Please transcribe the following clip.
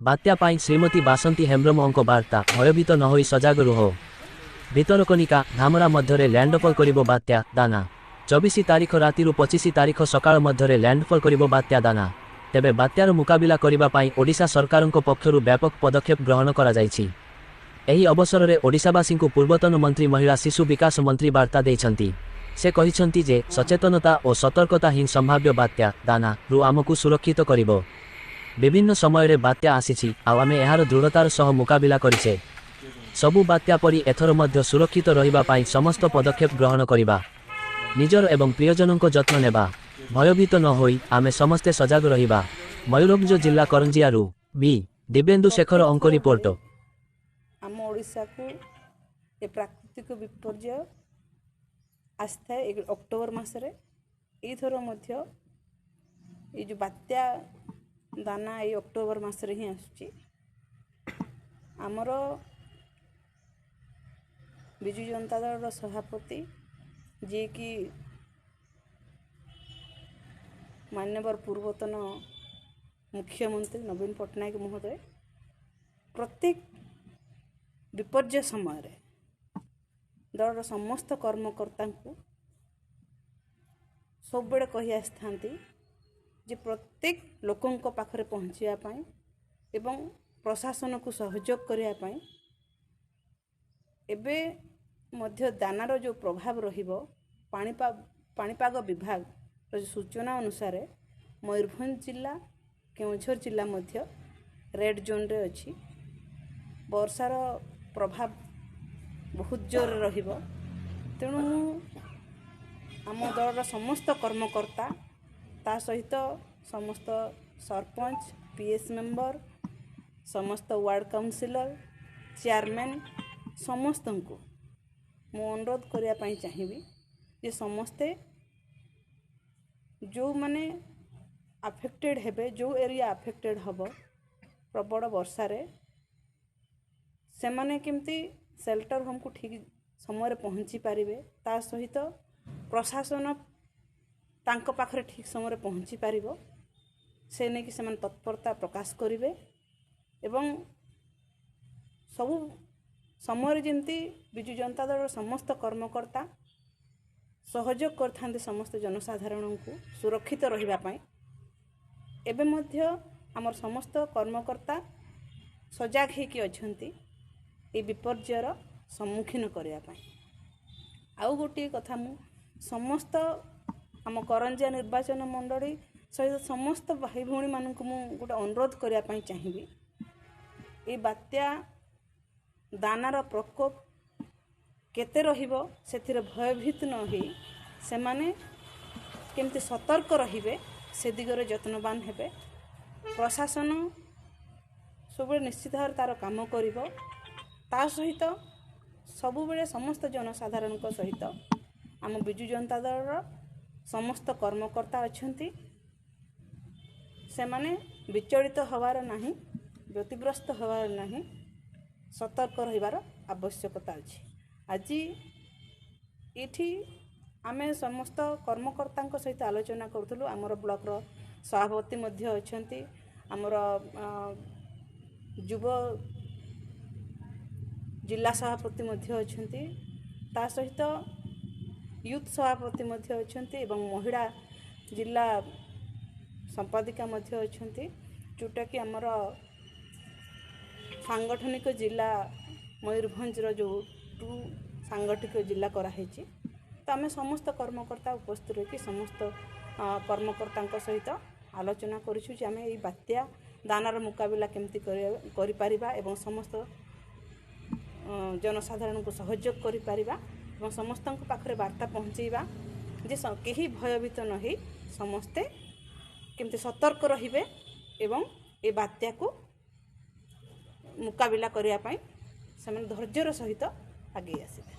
बात्या पाई श्रीमती बासंती हेम्ब्रमଙ୍କ बार्ता भयभीत न होई सजाग रुह। भितरकनिका धामरा मध्यरे लैंडफॉल करिबो बात्या दाना। 24 तारिख राति 25 तारिख सकाळ मध्यरे लैंडफॉल करिबो बात्या दाना। तेबे बात्यार मुकाबिला करिबा पाई ओडिशा सरकारଙ୍କ पक्षरु व्यापक पदक्षेप ग्रहण करा जायछि। एही अवसररे ओडिशावासींकु पूर्वतन मंत्री महिला शिशु विकास मंत्री बार्ता दैछन्ति। से कहिछन्ति जे सचेतनता और सतर्कता ही संभाव्य बात्या दाना रु आमकु सुरक्षित करिबो। विभिन्न समय रे बात्या आसीछि आ आमे एहार दृढ़तार सह मुकाबिला करिछे। सबु बात्या परि एथर मध्य सुरक्षित रहिबा पाई समस्त पदक्षेप ग्रहण करिबा, निजर एवं प्रियजनक जत्न नेबा, भयभीत न होई आमे समस्ते सजाग रहिबा। मयूरभंज जिला करंजियारू बी दिव्येन्दु शेखर अंक रिपोर्ट। आम ओडिशा को ए प्राकृतिक विपर्य आस्था अक्टोबर मासरे एथर मध्य ये जो बात्या दाना ये अक्टोबर मासरे ही आसुची। आमर विजु जनता दल सभापति जे कि मान्यवर पूर्वतन मुख्यमंत्री नवीन पट्टनायक महोदय प्रत्येक विपर्य समय दलर समस्त कर्मकर्ता को सब बेले कही आसथांती जे प्रत्येक लोकों पाखरे पहुँचा पाई एवं प्रशासन को सहयोग करिया पाई एबे मध्य दानार जो प्रभाव रहिबो पाणीपाग विभाग सूचना अनुसार मयूरभंज जिला केउझर जिला मध्य रेड जोन रे अछि। वर्षार प्रभाव बहुत जोर रहिबो। तेणु आम दलर समस्त कर्मकर्ता ता सहित समस्त सरपंच पीएस मेंबर समस्त वार्ड काउंसिलर चेयरमैन समस्त को मु अनुरोध करिया पई चाहिबी जे समस्ते जो माने अफेक्टेड हेबे जो एरिया अफेक्टेड हबो प्रबल वर्षा रे से माने केमती शेल्टर होम को ठीक समय रे पहुंची पारिबे। ता सहित प्रशासन तांको पाखरे ठीक समय रे पहुंची पारिबो से ने कि समान तत्परता प्रकाश करिवे एवं सबु समय जेमती विजु जनता दल समस्त कर्मकर्ता सहयोग करथांते समस्त जनसाधारण को सुरक्षित रहिबा पाई। एबे मध्य आमर समस्त कर्मकर्ता सजाग हेकि अछंती ए विपर्यर सम्मुखीन करिया पाई। आउ गोटे कथा मु समस्त आम करंजिया निर्वाचन मंडली सहित समस्त भाई भौणी मानक मु गोटे अनुरोध करिया पाई चाहिबी ए बात्या दानार प्रकोप केते रहिबो सेथिरे भयभीत न होई से माने केमती सतर्क रहिबे से दिगरे यत्नवान हेबे। प्रशासन सब निश्चित भाव तार काम करिबो। ता सहित सबु बेले समस्त जनसाधारण सहित आम विजु जनता दल समस्त कर्मकर्ता अछंती से माने विचलित हवार नाही, व्यतिग्रस्त हवार नाही, सतर्क रहिबार आवश्यकता अछि। आज इठी आमे समस्त कर्मकर्ता सहित आलोचना करूथलु। आमर ब्लॉक रो सभापति मध्य अछंती, आमर युव जिला सभापति मध्य अछंती, ता सहित यूथ सभापति मध्य अछंती एवं महिला जिला संपादिका मध्य अछंती, जोटा कि आमर सांगठनिक जिला मयूरभंज जो सांगठनिक जिला कराहेछि। तो आम समस्त कर्मकर्ता उपस्थित रही समस्त कर्मकर्ता सहित आलोचना करूछु जे आम ये बात्या दानार मुकाबिला केमती करि परिबा एवं समस्त जनसाधारण को सहयोग करि परिबा एवं समस्त पाखरे वार्ता पहुँचेबा जे केही भयभीत न होई समस्ते केमती सतर्क रहिबे एवं ए बात्या को मुकाबिला करिया पाई से धैर्यर सहित आगे आसिबे।